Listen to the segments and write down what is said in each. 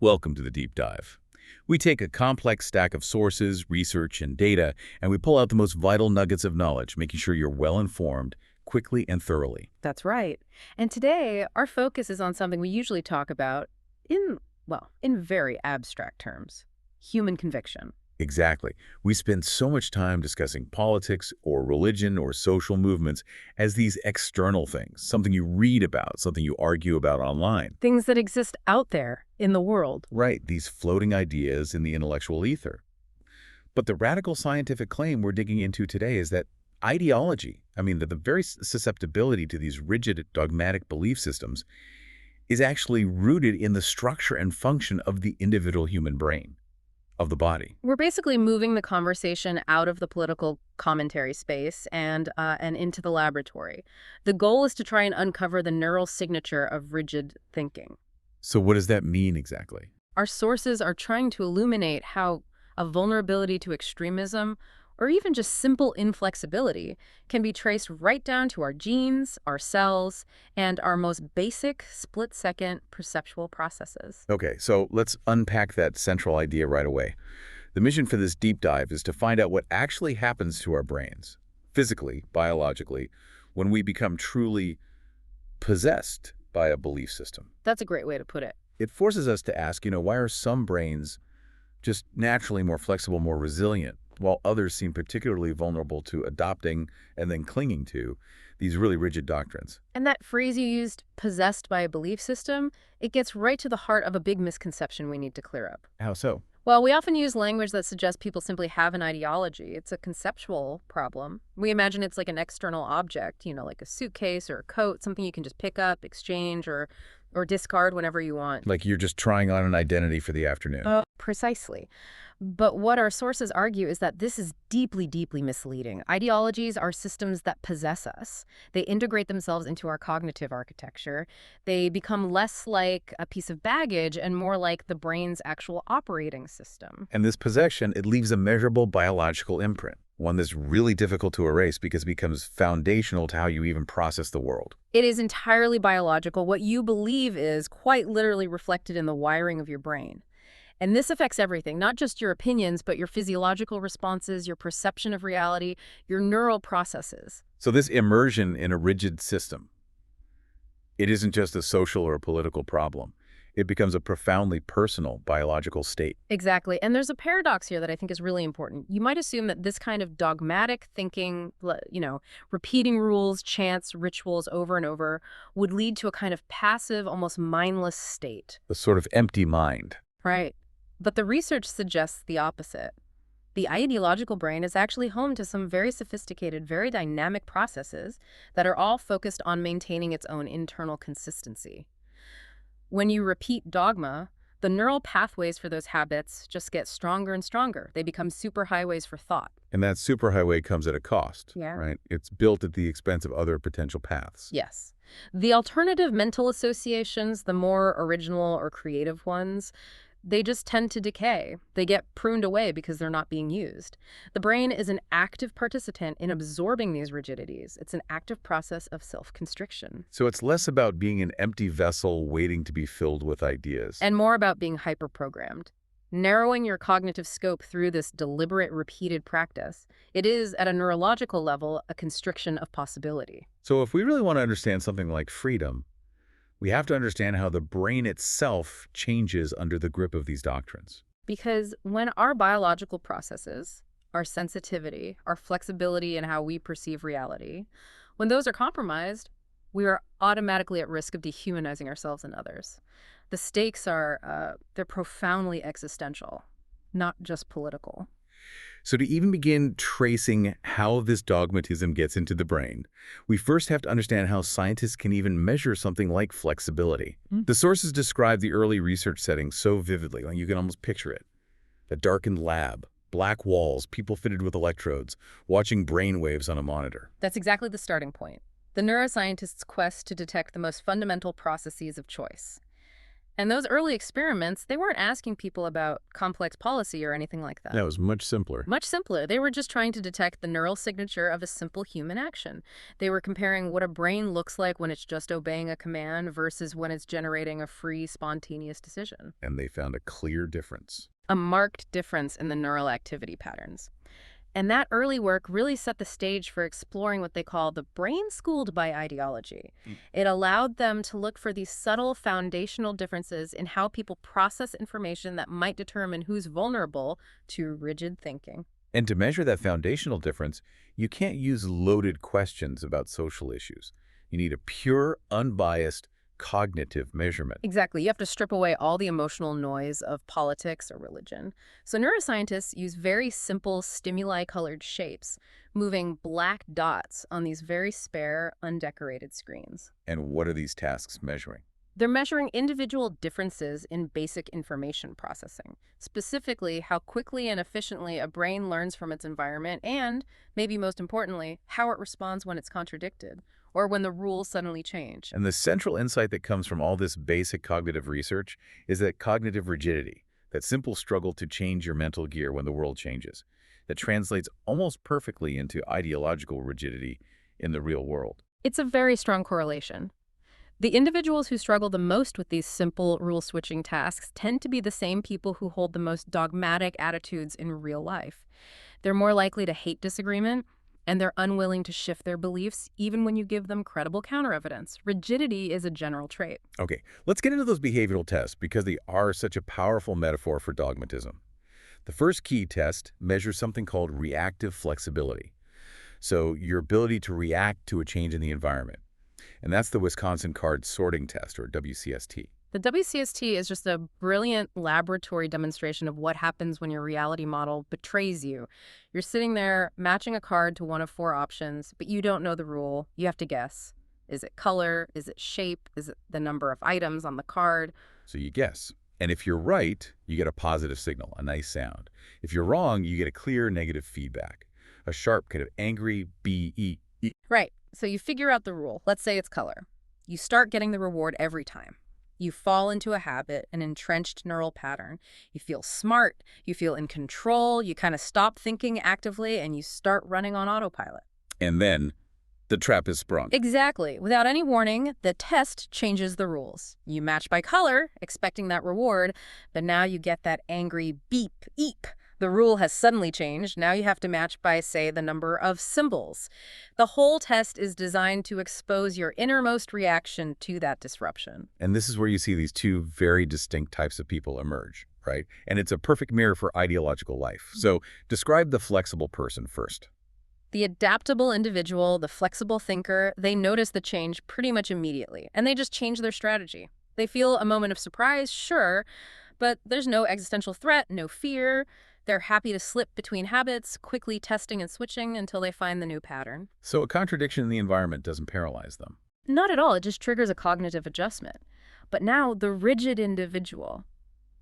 Welcome to the deep dive. We take a complex stack of sources, research, and data, and we pull out the most vital nuggets of knowledge, making sure you're well-informed, quickly and thoroughly. That's right. And today, our focus is on something we usually talk about in very abstract terms: human conviction. Exactly. We spend so much time discussing politics or religion or social movements as these external things, something you read about, something you argue about online. Things that exist out there in the world. Right, these floating ideas in the intellectual ether. But the radical scientific claim we're digging into today is that ideology, the very susceptibility to these rigid dogmatic belief systems, is actually rooted in the structure and function of the individual human brain, of the body. We're basically moving the conversation out of the political commentary space and into the laboratory. The goal is to try and uncover the neural signature of rigid thinking. So what does that mean exactly? Our sources are trying to illuminate how a vulnerability to extremism, or even just simple inflexibility, can be traced right down to our genes, our cells, and our most basic split-second perceptual processes. Okay, so let's unpack that central idea right away. The mission for this deep dive is to find out what actually happens to our brains, physically, biologically, when we become truly possessed by a belief system. That's a great way to put it. It forces us to ask, why are some brains just naturally more flexible, more resilient, while others seem particularly vulnerable to adopting and then clinging to these really rigid doctrines? And that phrase you used, possessed by a belief system, it gets right to the heart of a big misconception we need to clear up. How so? Well, we often use language that suggests people simply have an ideology. It's a conceptual problem. We imagine it's like an external object, like a suitcase or a coat, something you can just pick up, exchange, or discard whenever you want. Like you're just trying on an identity for the afternoon. Precisely. But what our sources argue is that this is deeply, deeply misleading. Ideologies are systems that possess us. They integrate themselves into our cognitive architecture. They become less like a piece of baggage and more like the brain's actual operating system. And this possession, it leaves a measurable biological imprint, one that's really difficult to erase because it becomes foundational to how you even process the world. It is entirely biological. What you believe is quite literally reflected in the wiring of your brain. And this affects everything, not just your opinions, but your physiological responses, your perception of reality, your neural processes. So this immersion in a rigid system, it isn't just a social or a political problem. It becomes a profoundly personal biological state. Exactly. And there's a paradox here that I think is really important. You might assume that this kind of dogmatic thinking, repeating rules, chants, rituals over and over, would lead to a kind of passive, almost mindless state. A sort of empty mind. Right. But the research suggests the opposite. The ideological brain is actually home to some very sophisticated, very dynamic processes that are all focused on maintaining its own internal consistency. When you repeat dogma, the neural pathways for those habits just get stronger and stronger. They become superhighways for thought. And that superhighway comes at a cost, right? It's built at the expense of other potential paths. Yes. The alternative mental associations, the more original or creative ones, they just tend to decay. They get pruned away because they're not being used. The brain is an active participant in absorbing these rigidities. It's an active process of self-constriction. So it's less about being an empty vessel waiting to be filled with ideas. And more about being hyper-programmed. Narrowing your cognitive scope through this deliberate, repeated practice, it is, at a neurological level, a constriction of possibility. So if we really want to understand something like freedom, we have to understand how the brain itself changes under the grip of these doctrines. Because when our biological processes, our sensitivity, our flexibility in how we perceive reality, when those are compromised, we are automatically at risk of dehumanizing ourselves and others. The stakes are, they're profoundly existential, not just political. So to even begin tracing how this dogmatism gets into the brain, we first have to understand how scientists can even measure something like flexibility. The sources describe the early research settings so vividly, like you can almost picture it. A darkened lab, black walls, people fitted with electrodes, watching brain waves on a monitor. That's exactly the starting point. The neuroscientists' quest to detect the most fundamental processes of choice. And those early experiments, they weren't asking people about complex policy or anything like that. That was much simpler. Much simpler. They were just trying to detect the neural signature of a simple human action. They were comparing what a brain looks like when it's just obeying a command versus when it's generating a free, spontaneous decision. And they found a clear difference. A marked difference in the neural activity patterns. And that early work really set the stage for exploring what they call the brain schooled by ideology. It allowed them to look for these subtle foundational differences in how people process information that might determine who's vulnerable to rigid thinking. And to measure that foundational difference, you can't use loaded questions about social issues. You need a pure, unbiased, cognitive measurement. Exactly. You have to strip away all the emotional noise of politics or religion. So neuroscientists use very simple stimuli-colored shapes, moving black dots on these very spare, undecorated screens. And what are these tasks measuring? They're measuring individual differences in basic information processing, specifically how quickly and efficiently a brain learns from its environment and, maybe most importantly, how it responds when it's contradicted or when the rules suddenly change. And the central insight that comes from all this basic cognitive research is that cognitive rigidity, that simple struggle to change your mental gear when the world changes, that translates almost perfectly into ideological rigidity in the real world. It's a very strong correlation. The individuals who struggle the most with these simple rule-switching tasks tend to be the same people who hold the most dogmatic attitudes in real life. They're more likely to hate disagreement, and they're unwilling to shift their beliefs even when you give them credible counter-evidence. Rigidity is a general trait. Okay, let's get into those behavioral tests because they are such a powerful metaphor for dogmatism. The first key test measures something called reactive flexibility. So your ability to react to a change in the environment. And that's the Wisconsin Card Sorting Test, or WCST. The WCST is just a brilliant laboratory demonstration of what happens when your reality model betrays you. You're sitting there matching a card to one of 4 options, but you don't know the rule. You have to guess. Is it color? Is it shape? Is it the number of items on the card? So you guess. And if you're right, you get a positive signal, a nice sound. If you're wrong, you get a clear negative feedback, a sharp kind of angry B-E. Right. So you figure out the rule. Let's say it's color. You start getting the reward every time. You fall into a habit, an entrenched neural pattern. You feel smart. You feel in control. You kind of stop thinking actively and you start running on autopilot. And then the trap is sprung. Exactly. Without any warning, the test changes the rules. You match by color, expecting that reward, but now you get that angry beep, eep. The rule has suddenly changed. Now you have to match by, say, the number of symbols. The whole test is designed to expose your innermost reaction to that disruption. And this is where you see these two very distinct types of people emerge, right? And it's a perfect mirror for ideological life. So describe the flexible person first. The adaptable individual, the flexible thinker, they notice the change pretty much immediately, and they just change their strategy. They feel a moment of surprise, sure, but there's no existential threat, no fear. They're happy to slip between habits, quickly testing and switching until they find the new pattern. So a contradiction in the environment doesn't paralyze them. Not at all. It just triggers a cognitive adjustment. But now the rigid individual,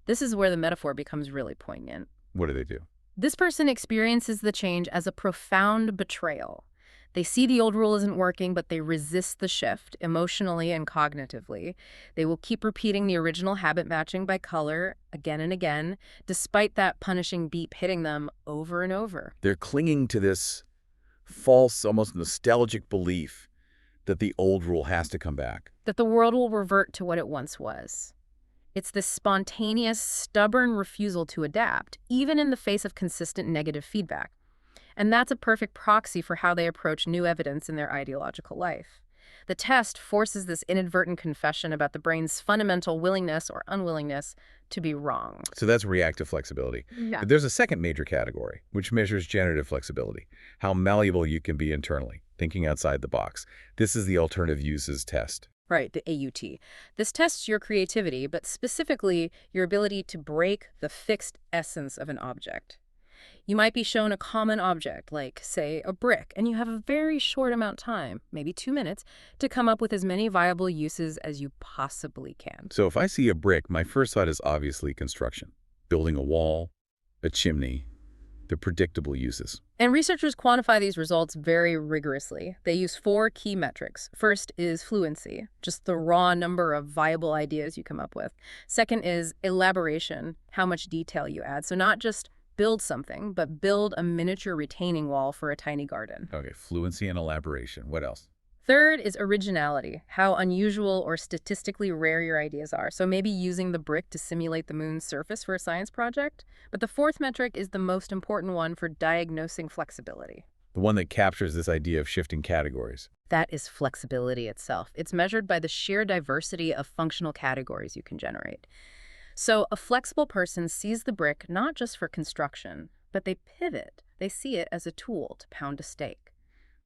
this is where the metaphor becomes really poignant. What do they do? This person experiences the change as a profound betrayal. They see the old rule isn't working, but they resist the shift emotionally and cognitively. They will keep repeating the original habit matching by color again and again, despite that punishing beep hitting them over and over. They're clinging to this false, almost nostalgic belief that the old rule has to come back. That the world will revert to what it once was. It's this spontaneous, stubborn refusal to adapt, even in the face of consistent negative feedback. And that's a perfect proxy for how they approach new evidence in their ideological life. The test forces this inadvertent confession about the brain's fundamental willingness or unwillingness to be wrong. So that's reactive flexibility. Yeah. But there's a second major category, which measures generative flexibility, how malleable you can be internally, thinking outside the box. This is the alternative uses test. Right, the AUT. This tests your creativity, but specifically your ability to break the fixed essence of an object. You might be shown a common object, like, say, a brick, and you have a very short amount of time, maybe 2 minutes, to come up with as many viable uses as you possibly can. So if I see a brick, my first thought is obviously construction. Building a wall, a chimney, the predictable uses. And researchers quantify these results very rigorously. They use 4 key metrics. First is fluency, just the raw number of viable ideas you come up with. Second is elaboration, how much detail you add. So not just build something, but build a miniature retaining wall for a tiny garden. Okay, fluency and elaboration. What else? Third is originality, how unusual or statistically rare your ideas are. So maybe using the brick to simulate the moon's surface for a science project. But the fourth metric is the most important one for diagnosing flexibility. The one that captures this idea of shifting categories. That is flexibility itself. It's measured by the sheer diversity of functional categories you can generate. So a flexible person sees the brick not just for construction, but they pivot. They see it as a tool to pound a stake,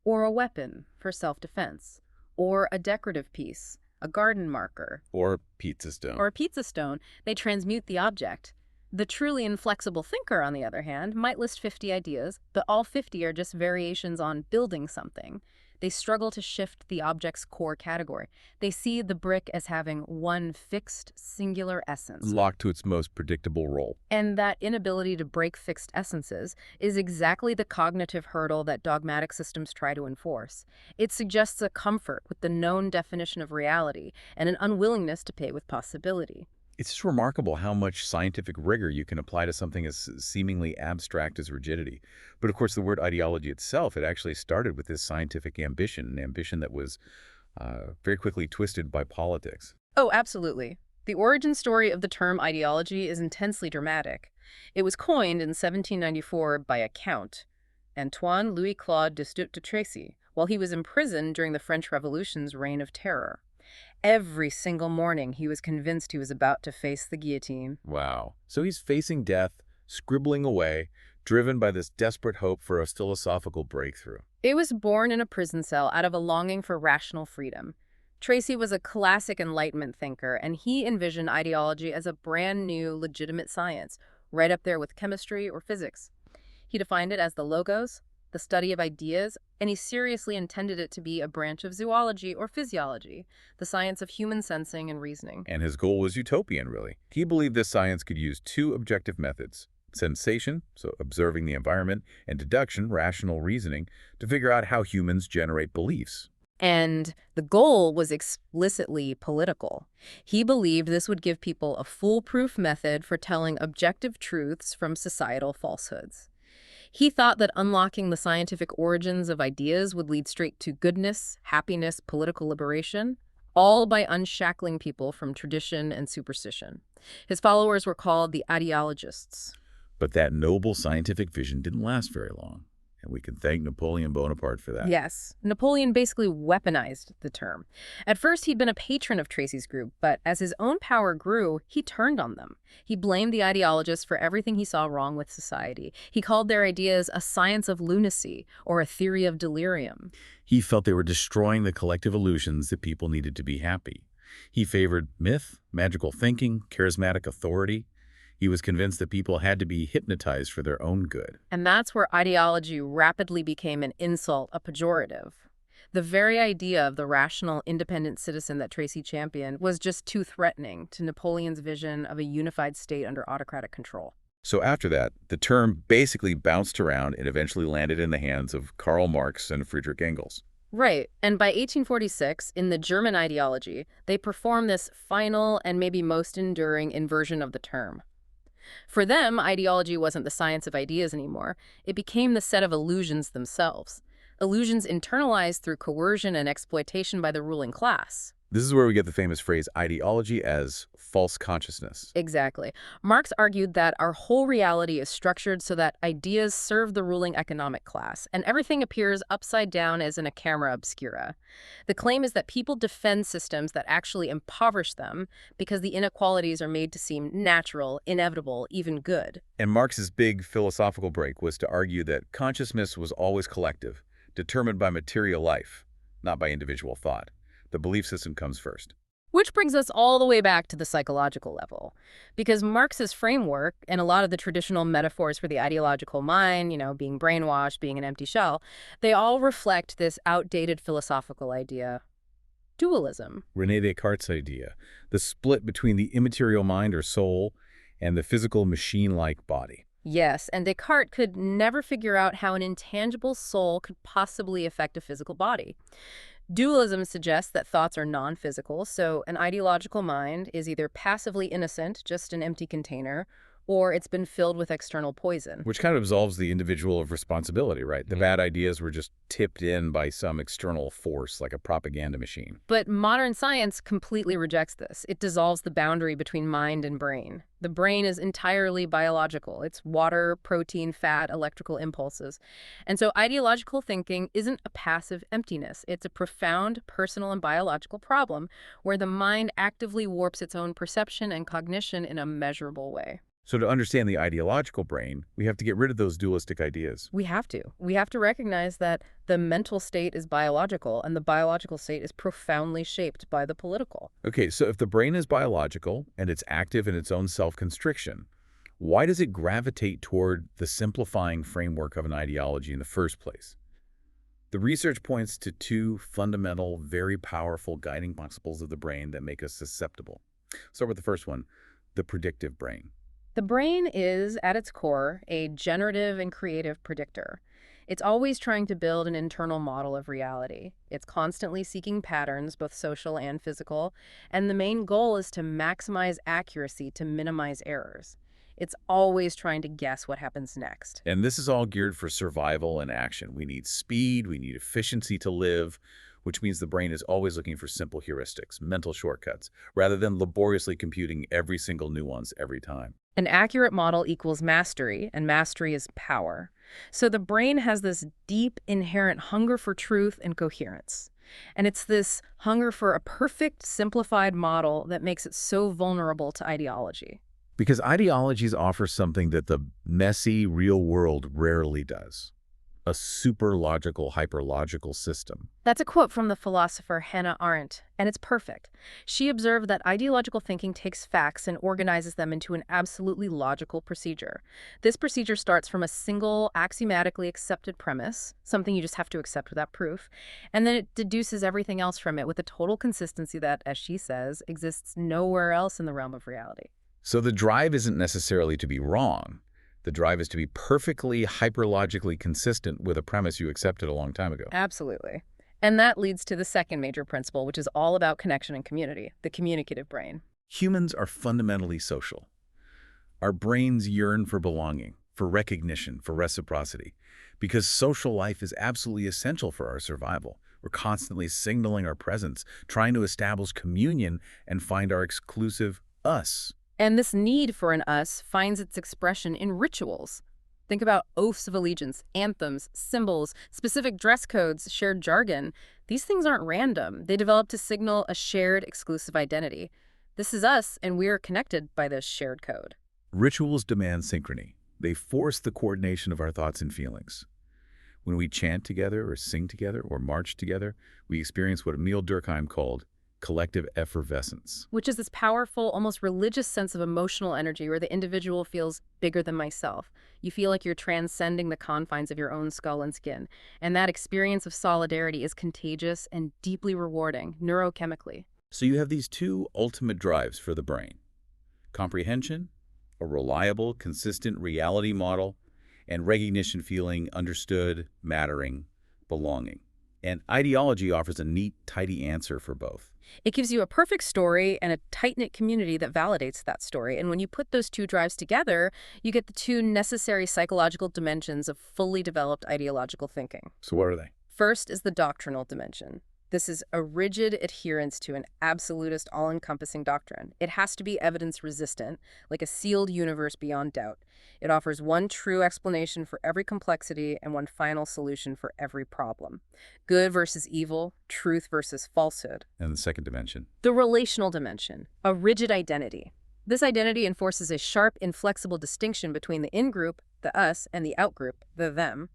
or a weapon for self-defense, or a decorative piece, a garden marker, Or pizza stone. or a pizza stone. They transmute the object. The truly inflexible thinker, on the other hand, might list 50 ideas, but all 50 are just variations on building something. They struggle to shift the object's core category. They see the brick as having one fixed, singular essence. Locked to its most predictable role. And that inability to break fixed essences is exactly the cognitive hurdle that dogmatic systems try to enforce. It suggests a comfort with the known definition of reality and an unwillingness to pay with possibility. It's just remarkable how much scientific rigor you can apply to something as seemingly abstract as rigidity. But of course, the word ideology itself, it actually started with this scientific ambition, an ambition that was very quickly twisted by politics. Oh, absolutely. The origin story of the term ideology is intensely dramatic. It was coined in 1794 by a count, Antoine Louis-Claude de Tracy, while he was imprisoned during the French Revolution's reign of terror. Every single morning, he was convinced he was about to face the guillotine. Wow. So he's facing death, scribbling away, driven by this desperate hope for a philosophical breakthrough. It was born in a prison cell out of a longing for rational freedom. Tracy was a classic Enlightenment thinker, and he envisioned ideology as a brand new, legitimate science, right up there with chemistry or physics. He defined it as the logos, the study of ideas, and he seriously intended it to be a branch of zoology or physiology, the science of human sensing and reasoning. And his goal was utopian, really. He believed this science could use 2 objective methods: sensation, so observing the environment, and deduction, rational reasoning, to figure out how humans generate beliefs. And the goal was explicitly political. He believed this would give people a foolproof method for telling objective truths from societal falsehoods. He thought that unlocking the scientific origins of ideas would lead straight to goodness, happiness, political liberation, all by unshackling people from tradition and superstition. His followers were called the ideologists. But that noble scientific vision didn't last very long, and we can thank Napoleon Bonaparte for that. Yes, Napoleon basically weaponized the term. At first, he'd been a patron of Tracy's group, but as his own power grew, he turned on them. He blamed the ideologists for everything he saw wrong with society. He called their ideas a science of lunacy or a theory of delirium. He felt they were destroying the collective illusions that people needed to be happy. He favored myth, magical thinking, charismatic authority. He was convinced that people had to be hypnotized for their own good. And that's where ideology rapidly became an insult, a pejorative. The very idea of the rational, independent citizen that Tracy championed was just too threatening to Napoleon's vision of a unified state under autocratic control. So after that, the term basically bounced around and eventually landed in the hands of Karl Marx and Friedrich Engels. Right, and by 1846, in the German ideology, they performed this final and maybe most enduring inversion of the term. For them, ideology wasn't the science of ideas anymore. It became the set of illusions themselves. Illusions internalized through coercion and exploitation by the ruling class. This is where we get the famous phrase ideology as false consciousness. Exactly. Marx argued that our whole reality is structured so that ideas serve the ruling economic class, and everything appears upside down as in a camera obscura. The claim is that people defend systems that actually impoverish them because the inequalities are made to seem natural, inevitable, even good. And Marx's big philosophical break was to argue that consciousness was always collective, determined by material life, not by individual thought. The belief system comes first. Which brings us all the way back to the psychological level. Because Marx's framework and a lot of the traditional metaphors for the ideological mind, being brainwashed, being an empty shell, they all reflect this outdated philosophical idea, dualism. René Descartes' idea, the split between the immaterial mind or soul and the physical machine-like body. Yes, and Descartes could never figure out how an intangible soul could possibly affect a physical body. Dualism suggests that thoughts are non-physical, so an ideological mind is either passively innocent, just an empty container, or it's been filled with external poison. Which kind of absolves the individual of responsibility, right? The bad ideas were just tipped in by some external force, like a propaganda machine. But modern science completely rejects this. It dissolves the boundary between mind and brain. The brain is entirely biological. It's water, protein, fat, electrical impulses. And so ideological thinking isn't a passive emptiness. It's a profound personal and biological problem where the mind actively warps its own perception and cognition in a measurable way. So to understand the ideological brain, we have to get rid of those dualistic ideas. We have to. We have to recognize that the mental state is biological and the biological state is profoundly shaped by the political. Okay, so if the brain is biological and it's active in its own self-constriction, why does it gravitate toward the simplifying framework of an ideology in the first place? The research points to two fundamental, very powerful guiding principles of the brain that make us susceptible. Start with the first one, the predictive brain. The brain is, at its core, a generative and creative predictor. It's always trying to build an internal model of reality. It's constantly seeking patterns, both social and physical, and the main goal is to maximize accuracy to minimize errors. It's always trying to guess what happens next. And this is all geared for survival and action. We need speed, we need efficiency to live, which means the brain is always looking for simple heuristics, mental shortcuts, rather than laboriously computing every single nuance every time. An accurate model equals mastery, and mastery is power. So the brain has this deep, inherent hunger for truth and coherence. And it's this hunger for a perfect, simplified model that makes it so vulnerable to ideology. Because ideologies offer something that the messy, real world rarely does. A super-logical, hyper-logical system. That's a quote from the philosopher Hannah Arendt, and it's perfect. She observed that ideological thinking takes facts and organizes them into an absolutely logical procedure. This procedure starts from a single, axiomatically accepted premise, something you just have to accept without proof, and then it deduces everything else from it with a total consistency that, as she says, exists nowhere else in the realm of reality. So the drive isn't necessarily to be wrong. The drive is to be perfectly hyperlogically consistent with a premise you accepted a long time ago. Absolutely. And that leads to the second major principle, which is all about connection and community, the communicative brain. Humans are fundamentally social. Our brains yearn for belonging, for recognition, for reciprocity, because social life is absolutely essential for our survival. We're constantly signaling our presence, trying to establish communion and find our exclusive us. And this need for an us finds its expression in rituals. Think about oaths of allegiance, anthems, symbols, specific dress codes, shared jargon. These things aren't random. They develop to signal a shared, exclusive identity. This is us, and we're connected by this shared code. Rituals demand synchrony. They force the coordination of our thoughts and feelings. When we chant together or sing together or march together, we experience what Emil Durkheim called collective effervescence. Which is this powerful, almost religious sense of emotional energy where the individual feels bigger than myself. You feel like you're transcending the confines of your own skull and skin. And that experience of solidarity is contagious and deeply rewarding, neurochemically. So you have these two ultimate drives for the brain. Comprehension, a reliable, consistent reality model, and recognition, feeling understood, mattering, belonging. And ideology offers a neat, tidy answer for both. It gives you a perfect story and a tight-knit community that validates that story. And when you put those two drives together, you get the two necessary psychological dimensions of fully developed ideological thinking. So what are they? First is the doctrinal dimension. This is a rigid adherence to an absolutist, all-encompassing doctrine. It has to be evidence-resistant, like a sealed universe beyond doubt. It offers one true explanation for every complexity and one final solution for every problem. Good versus evil, truth versus falsehood. And the second dimension? The relational dimension, a rigid identity. This identity enforces a sharp, inflexible distinction between the in-group, the us, and the out-group, the them.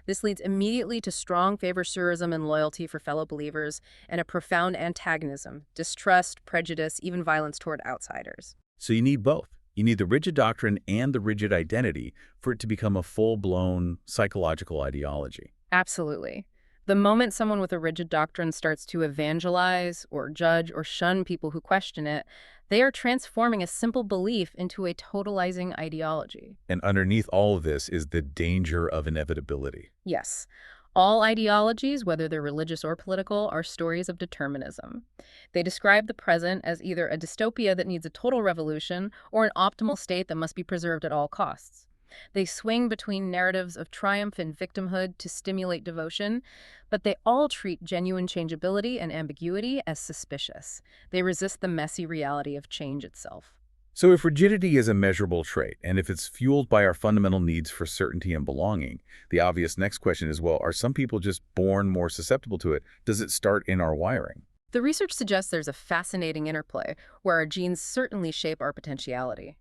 This leads immediately to strong favoritism and loyalty for fellow believers, and a profound antagonism, distrust, prejudice, even violence toward outsiders. So you need both. You need the rigid doctrine and the rigid identity for it to become a full-blown psychological ideology. Absolutely. The moment someone with a rigid doctrine starts to evangelize or judge or shun people who question it, They are transforming a simple belief into a totalizing ideology. And underneath all of this is the danger of inevitability. Yes, all ideologies, whether they're religious or political, are stories of determinism. They describe the present as either a dystopia that needs a total revolution or an optimal state that must be preserved at all costs. They swing between narratives of triumph and victimhood to stimulate devotion, but they all treat genuine changeability and ambiguity as suspicious. They resist the messy reality of change itself. So if rigidity is a measurable trait, and if it's fueled by our fundamental needs for certainty and belonging, the obvious next question is, well, are some people just born more susceptible to it? Does it start in our wiring? The research suggests there's a fascinating interplay where our genes certainly shape our potentiality.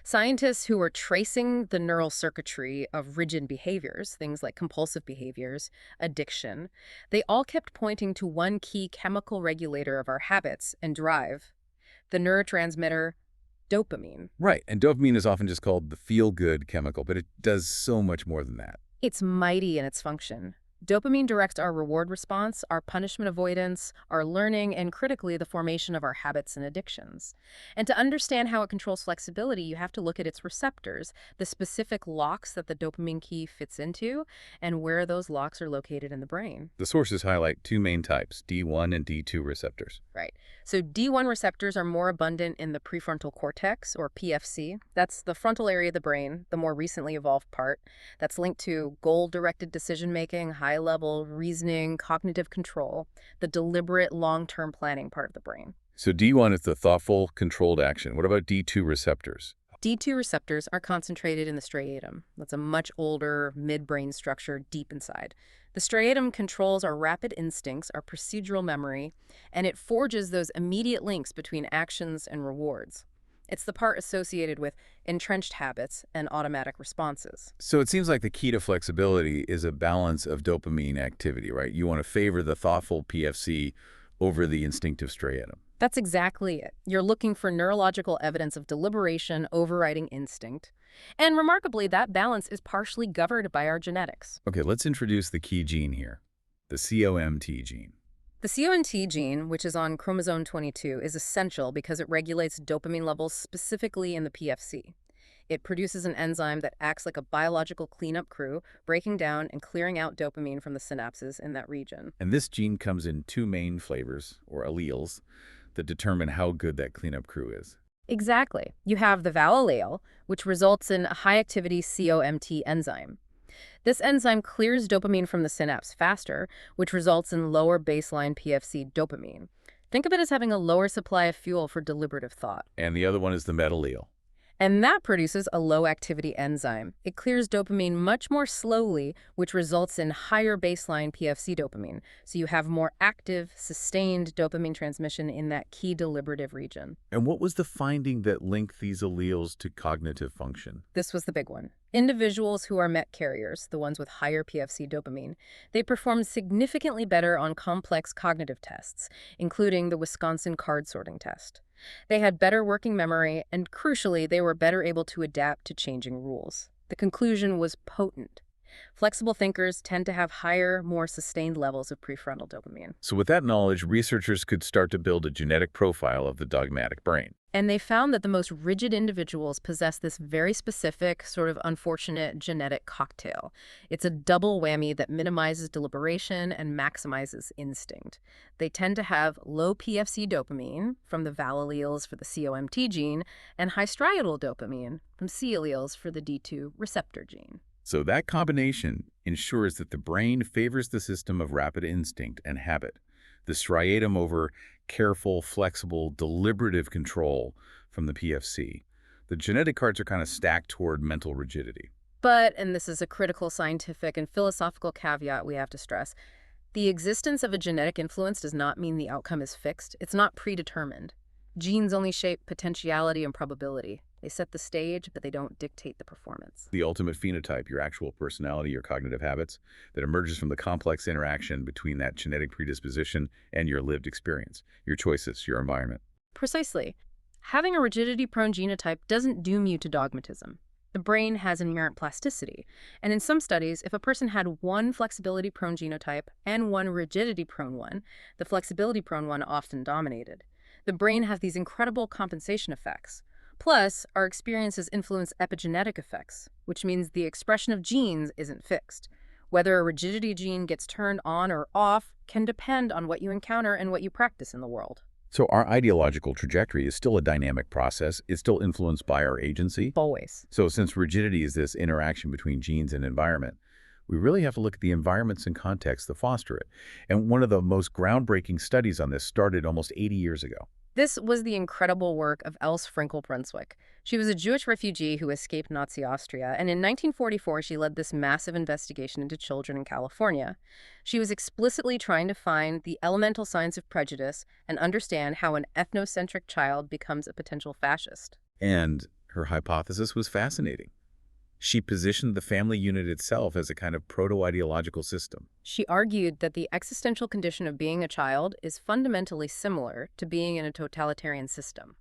Scientists who are tracing the neural circuitry of rigid behaviors, things like compulsive behaviors, addiction, they all kept pointing to one key chemical regulator of our habits and drive, the neurotransmitter dopamine. Right, and dopamine is often just called the feel-good chemical, but it does so much more than that. It's mighty in its function. Dopamine directs our reward response, our punishment avoidance, our learning, and critically, the formation of our habits and addictions. And to understand how it controls flexibility, you have to look at its receptors, the specific locks that the dopamine key fits into, and where those locks are located in the brain. The sources highlight two main types, D1 and D2 receptors. Right. So D1 receptors are more abundant in the prefrontal cortex, or PFC. That's the frontal area of the brain, the more recently evolved part, that's linked to goal-directed decision-making, high-level reasoning, cognitive control, the deliberate long-term planning part of the brain. So D1 is the thoughtful, controlled action. What about D2 receptors? D2 receptors are concentrated in the striatum. That's a much older midbrain structure deep inside. The striatum controls our rapid instincts, our procedural memory, and it forges those immediate links between actions and rewards. It's the part associated with entrenched habits and automatic responses. So it seems like the key to flexibility is a balance of dopamine activity, right? You want to favor the thoughtful PFC over the instinctive striatum. That's exactly it. You're looking for neurological evidence of deliberation overriding instinct. And remarkably, that balance is partially governed by our genetics. Okay, let's introduce the key gene here, the COMT gene. The COMT gene, which is on chromosome 22, is essential because it regulates dopamine levels specifically in the PFC. It produces an enzyme that acts like a biological cleanup crew, breaking down and clearing out dopamine from the synapses in that region. And this gene comes in two main flavors, or alleles, that determine how good that cleanup crew is. Exactly. You have the VAL allele, which results in a high-activity COMT enzyme. This enzyme clears dopamine from the synapse faster, which results in lower baseline PFC dopamine. Think of it as having a lower supply of fuel for deliberative thought. And the other one is the MET allele. And that produces a low-activity enzyme. It clears dopamine much more slowly, which results in higher baseline PFC dopamine. So you have more active, sustained dopamine transmission in that key deliberative region. And what was the finding that linked these alleles to cognitive function? This was the big one. Individuals who are MET carriers, the ones with higher PFC dopamine, they performed significantly better on complex cognitive tests, including the Wisconsin card sorting test. They had better working memory, and crucially, they were better able to adapt to changing rules. The conclusion was potent. Flexible thinkers tend to have higher, more sustained levels of prefrontal dopamine. So with that knowledge, researchers could start to build a genetic profile of the dogmatic brain. And they found that the most rigid individuals possess this very specific, sort of unfortunate genetic cocktail. It's a double whammy that minimizes deliberation and maximizes instinct. They tend to have low PFC dopamine from the VAL alleles for the COMT gene and high striatal dopamine from C alleles for the D2 receptor gene. So that combination ensures that the brain favors the system of rapid instinct and habit, the striatum over careful, flexible, deliberative control from the PFC. The genetic cards are kind of stacked toward mental rigidity. But, and this is a critical scientific and philosophical caveat we have to stress, the existence of a genetic influence does not mean the outcome is fixed. It's not predetermined. Genes only shape potentiality and probability. They set the stage, but they don't dictate the performance. The ultimate phenotype, your actual personality, your cognitive habits, that emerges from the complex interaction between that genetic predisposition and your lived experience, your choices, your environment. Precisely. Having a rigidity-prone genotype doesn't doom you to dogmatism. The brain has inherent plasticity, and in some studies, if a person had one flexibility-prone genotype and one rigidity-prone one, the flexibility-prone one often dominated. The brain has these incredible compensation effects. Plus, our experiences influence epigenetic effects, which means the expression of genes isn't fixed. Whether a rigidity gene gets turned on or off can depend on what you encounter and what you practice in the world. So our ideological trajectory is still a dynamic process. It's still influenced by our agency. Always. So since rigidity is this interaction between genes and environment, we really have to look at the environments and contexts that foster it. And one of the most groundbreaking studies on this started almost 80 years ago. This was the incredible work of Else Frankel-Brunswick. She was a Jewish refugee who escaped Nazi Austria, and in 1944 she led this massive investigation into children in California. She was explicitly trying to find the elemental science of prejudice and understand how an ethnocentric child becomes a potential fascist. And her hypothesis was fascinating. She positioned the family unit itself as a kind of proto-ideological system. She argued that the existential condition of being a child is fundamentally similar to being in a totalitarian system.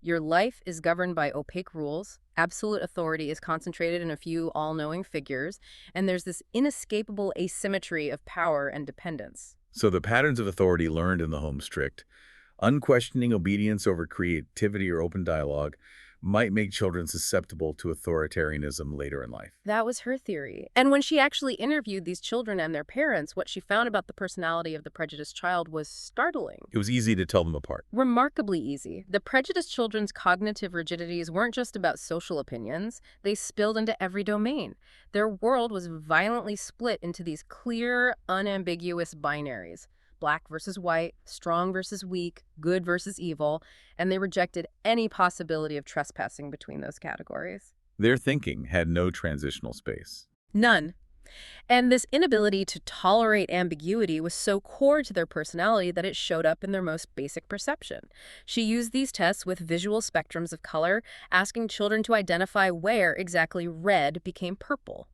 Your life is governed by opaque rules, absolute authority is concentrated in a few all-knowing figures, and there's this inescapable asymmetry of power and dependence. So the patterns of authority learned in the home strict, unquestioning obedience over creativity or open dialogue, might make children susceptible to authoritarianism later in life. That was her theory. And when she actually interviewed these children and their parents, what she found about the personality of the prejudiced child was startling. It was easy to tell them apart. Remarkably easy. The prejudiced children's cognitive rigidities weren't just about social opinions. They spilled into every domain. Their world was violently split into these clear, unambiguous binaries. Black versus white, strong versus weak, good versus evil, and they rejected any possibility of trespassing between those categories. Their thinking had no transitional space. None. And this inability to tolerate ambiguity was so core to their personality that it showed up in their most basic perception. She used these tests with visual spectrums of color, asking children to identify where exactly red became purple.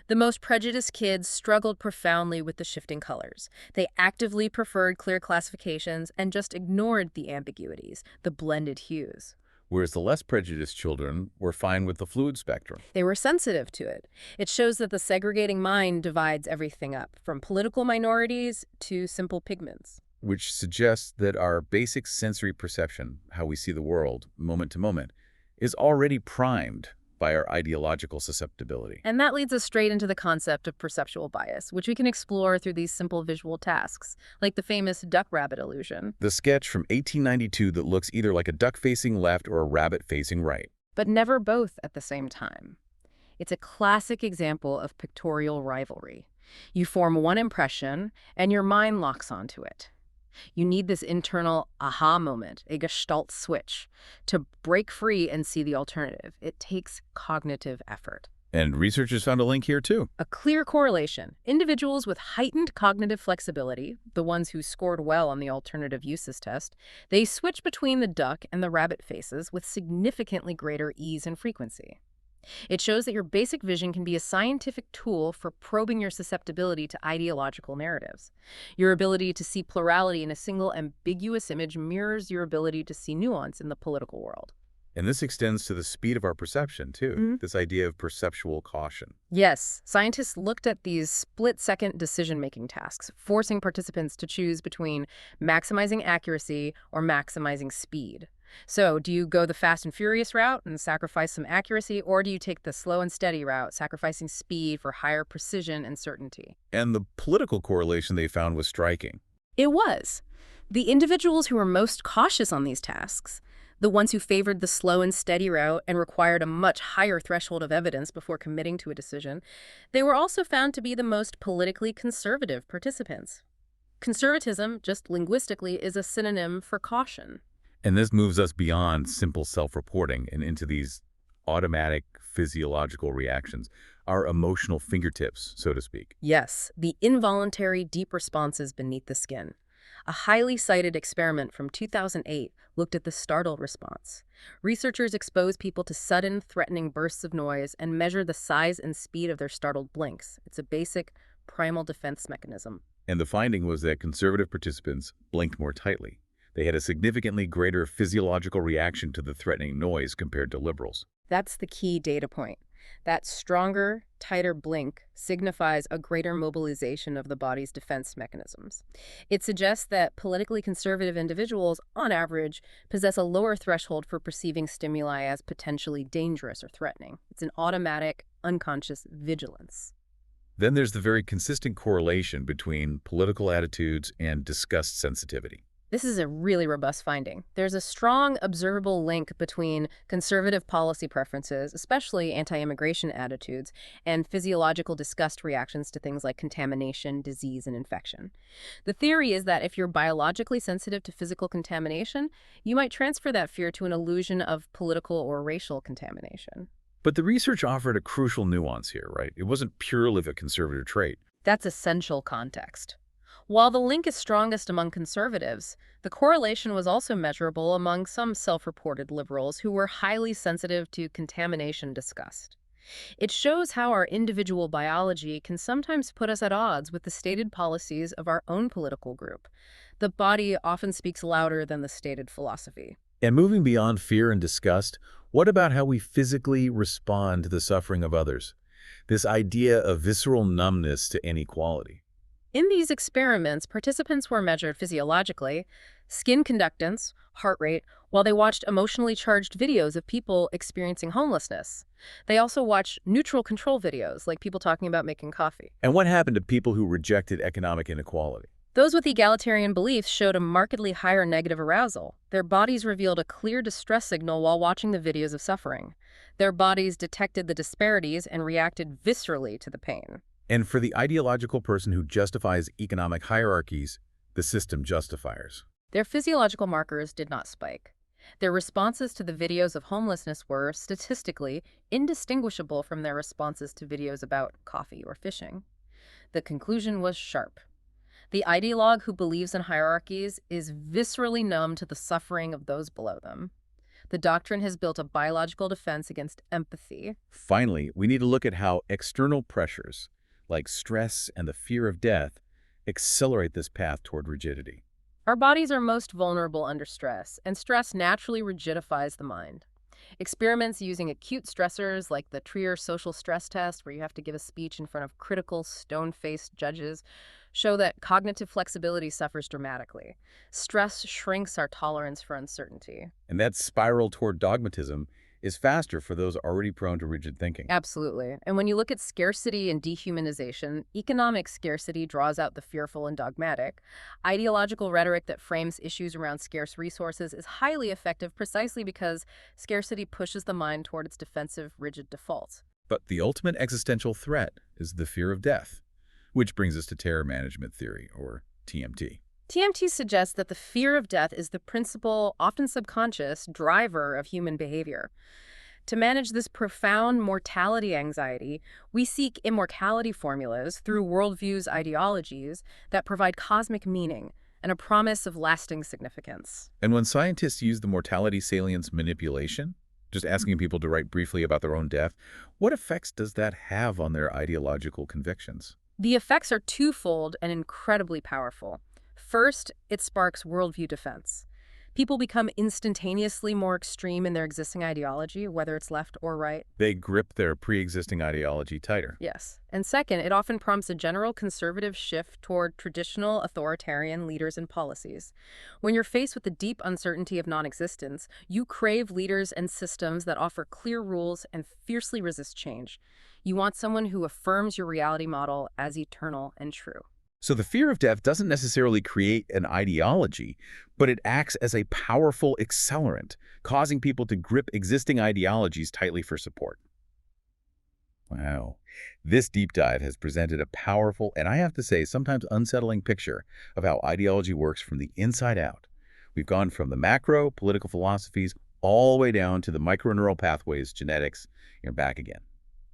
The most prejudiced kids struggled profoundly with the shifting colors. They actively preferred clear classifications and just ignored the ambiguities, the blended hues. Whereas the less prejudiced children were fine with the fluid spectrum. They were sensitive to it. It shows that the segregating mind divides everything up, from political minorities to simple pigments. Which suggests that our basic sensory perception, how we see the world, moment to moment, is already primed by our ideological susceptibility. And that leads us straight into the concept of perceptual bias, which we can explore through these simple visual tasks, like the famous duck-rabbit illusion. The sketch from 1892 that looks either like a duck facing left or a rabbit facing right. But never both at the same time. It's a classic example of pictorial rivalry. You form one impression, and your mind locks onto it. You need this internal aha moment, a gestalt switch, to break free and see the alternative. It takes cognitive effort. And researchers found a link here too. A clear correlation. Individuals with heightened cognitive flexibility, the ones who scored well on the alternative uses test, they switch between the duck and the rabbit faces with significantly greater ease and frequency. It shows that your basic vision can be a scientific tool for probing your susceptibility to ideological narratives. Your ability to see plurality in a single ambiguous image mirrors your ability to see nuance in the political world. And this extends to the speed of our perception, too. This idea of perceptual caution. Yes, scientists looked at these split-second decision-making tasks, forcing participants to choose between maximizing accuracy or maximizing speed. So, do you go the fast and furious route and sacrifice some accuracy, or do you take the slow and steady route, sacrificing speed for higher precision and certainty? And the political correlation they found was striking. It was. The individuals who were most cautious on these tasks, the ones who favored the slow and steady route and required a much higher threshold of evidence before committing to a decision, they were also found to be the most politically conservative participants. Conservatism, just linguistically, is a synonym for caution. And this moves us beyond simple self-reporting and into these automatic physiological reactions, our emotional fingertips, so to speak. Yes, the involuntary deep responses beneath the skin. A highly cited experiment from 2008 looked at the startle response. Researchers exposed people to sudden, threatening bursts of noise and measured the size and speed of their startled blinks. It's a basic, primal defense mechanism. And the finding was that conservative participants blinked more tightly. They had a significantly greater physiological reaction to the threatening noise compared to liberals. That's the key data point. That stronger, tighter blink signifies a greater mobilization of the body's defense mechanisms. It suggests that politically conservative individuals, on average, possess a lower threshold for perceiving stimuli as potentially dangerous or threatening. It's an automatic, unconscious vigilance. Then there's the very consistent correlation between political attitudes and disgust sensitivity. This is a really robust finding. There's a strong observable link between conservative policy preferences, especially anti-immigration attitudes, and physiological disgust reactions to things like contamination, disease, and infection. The theory is that if you're biologically sensitive to physical contamination, you might transfer that fear to an illusion of political or racial contamination. But the research offered a crucial nuance here, right? It wasn't purely a conservative trait. That's essential context. While the link is strongest among conservatives, the correlation was also measurable among some self-reported liberals who were highly sensitive to contamination disgust. It shows how our individual biology can sometimes put us at odds with the stated policies of our own political group. The body often speaks louder than the stated philosophy. And moving beyond fear and disgust, what about how we physically respond to the suffering of others? This idea of visceral numbness to inequality. In these experiments, participants were measured physiologically, skin conductance, heart rate, while they watched emotionally charged videos of people experiencing homelessness. They also watched neutral control videos, like people talking about making coffee. And what happened to people who rejected economic inequality? Those with egalitarian beliefs showed a markedly higher negative arousal. Their bodies revealed a clear distress signal while watching the videos of suffering. Their bodies detected the disparities and reacted viscerally to the pain. And for the ideological person who justifies economic hierarchies, the system justifiers. Their physiological markers did not spike. Their responses to the videos of homelessness were, statistically, indistinguishable from their responses to videos about coffee or fishing. The conclusion was sharp. The ideologue who believes in hierarchies is viscerally numb to the suffering of those below them. The doctrine has built a biological defense against empathy. Finally, we need to look at how external pressures, like stress and the fear of death, accelerate this path toward rigidity. Our bodies are most vulnerable under stress, and stress naturally rigidifies the mind. Experiments using acute stressors like the Trier social stress test, where you have to give a speech in front of critical, stone-faced judges, show that cognitive flexibility suffers dramatically. Stress shrinks our tolerance for uncertainty. And that spiral toward dogmatism is faster for those already prone to rigid thinking. Absolutely. And when you look at scarcity and dehumanization, economic scarcity draws out the fearful and dogmatic. Ideological rhetoric that frames issues around scarce resources is highly effective precisely because scarcity pushes the mind toward its defensive, rigid defaults. But the ultimate existential threat is the fear of death, which brings us to terror management theory, or TMT. TMT suggests that the fear of death is the principal, often subconscious, driver of human behavior. To manage this profound mortality anxiety, we seek immortality formulas through worldviews, ideologies that provide cosmic meaning and a promise of lasting significance. And when scientists use the mortality salience manipulation, just asking people to write briefly about their own death, what effects does that have on their ideological convictions? The effects are twofold and incredibly powerful. First, it sparks worldview defense. People become instantaneously more extreme in their existing ideology, whether it's left or right. They grip their pre-existing ideology tighter. Yes. And second, it often prompts a general conservative shift toward traditional authoritarian leaders and policies. When you're faced with the deep uncertainty of non-existence, you crave leaders and systems that offer clear rules and fiercely resist change. You want someone who affirms your reality model as eternal and true. So the fear of death doesn't necessarily create an ideology, but it acts as a powerful accelerant, causing people to grip existing ideologies tightly for support. Wow. This deep dive has presented a powerful, and I have to say, sometimes unsettling picture of how ideology works from the inside out. We've gone from the macro political philosophies all the way down to the microneural pathways, genetics, and back again.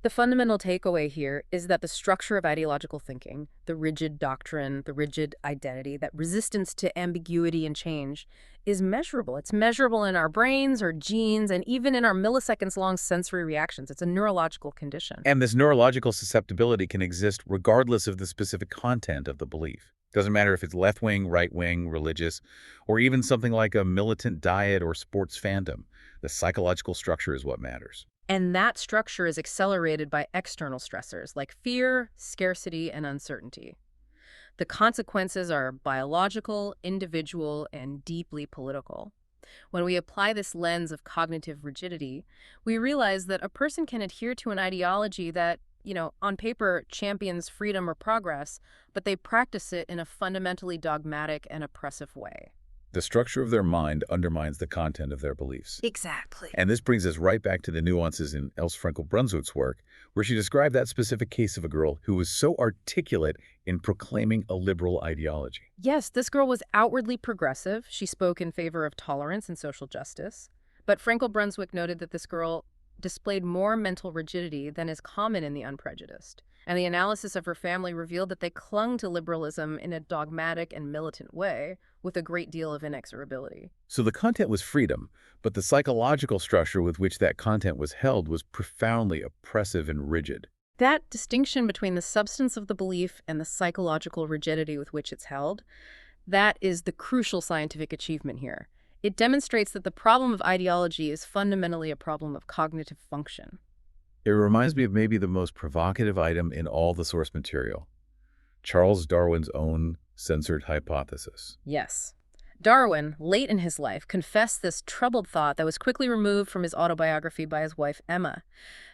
The fundamental takeaway here is that the structure of ideological thinking, the rigid doctrine, the rigid identity, that resistance to ambiguity and change is measurable. It's measurable in our brains, our genes, and even in our milliseconds-long sensory reactions. It's a neurological condition. And this neurological susceptibility can exist regardless of the specific content of the belief. Doesn't matter if it's left-wing, right-wing, religious, or even something like a militant diet or sports fandom. The psychological structure is what matters. And that structure is accelerated by external stressors like fear, scarcity, and uncertainty. The consequences are biological, individual, and deeply political. When we apply this lens of cognitive rigidity, we realize that a person can adhere to an ideology that, on paper champions freedom or progress, but they practice it in a fundamentally dogmatic and oppressive way. The structure of their mind undermines the content of their beliefs. Exactly. And this brings us right back to the nuances in Else Frankel-Brunswick's work, where she described that specific case of a girl who was so articulate in proclaiming a liberal ideology. Yes, this girl was outwardly progressive. She spoke in favor of tolerance and social justice. But Frankel-Brunswick noted that this girl displayed more mental rigidity than is common in the unprejudiced. And the analysis of her family revealed that they clung to liberalism in a dogmatic and militant way, with a great deal of inexorability. So the content was freedom, but the psychological structure with which that content was held was profoundly oppressive and rigid. That distinction between the substance of the belief and the psychological rigidity with which it's held, that is the crucial scientific achievement here. It demonstrates that the problem of ideology is fundamentally a problem of cognitive function. It reminds me of maybe the most provocative item in all the source material, Charles Darwin's own censored hypothesis. Yes. Darwin, late in his life, confessed this troubled thought that was quickly removed from his autobiography by his wife, Emma.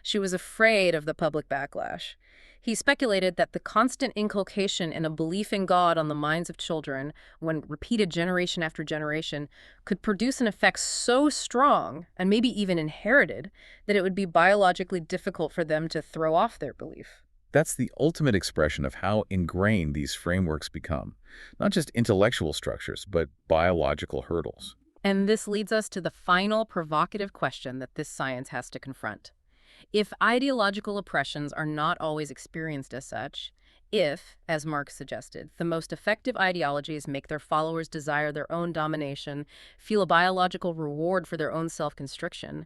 She was afraid of the public backlash. He speculated that the constant inculcation in a belief in God on the minds of children, when repeated generation after generation, could produce an effect so strong, and maybe even inherited, that it would be biologically difficult for them to throw off their belief. That's the ultimate expression of how ingrained these frameworks become. Not just intellectual structures, but biological hurdles. And this leads us to the final provocative question that this science has to confront. If ideological oppressions are not always experienced as such, if, as Marx suggested, the most effective ideologies make their followers desire their own domination, feel a biological reward for their own self-constriction,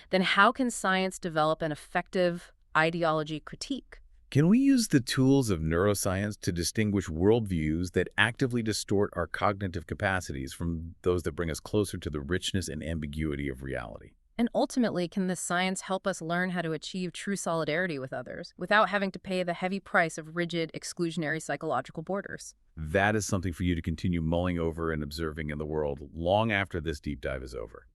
then how can science develop an effective ideology critique? Can we use the tools of neuroscience to distinguish worldviews that actively distort our cognitive capacities from those that bring us closer to the richness and ambiguity of reality? And ultimately, can this science help us learn how to achieve true solidarity with others without having to pay the heavy price of rigid, exclusionary psychological borders? That is something for you to continue mulling over and observing in the world long after this deep dive is over.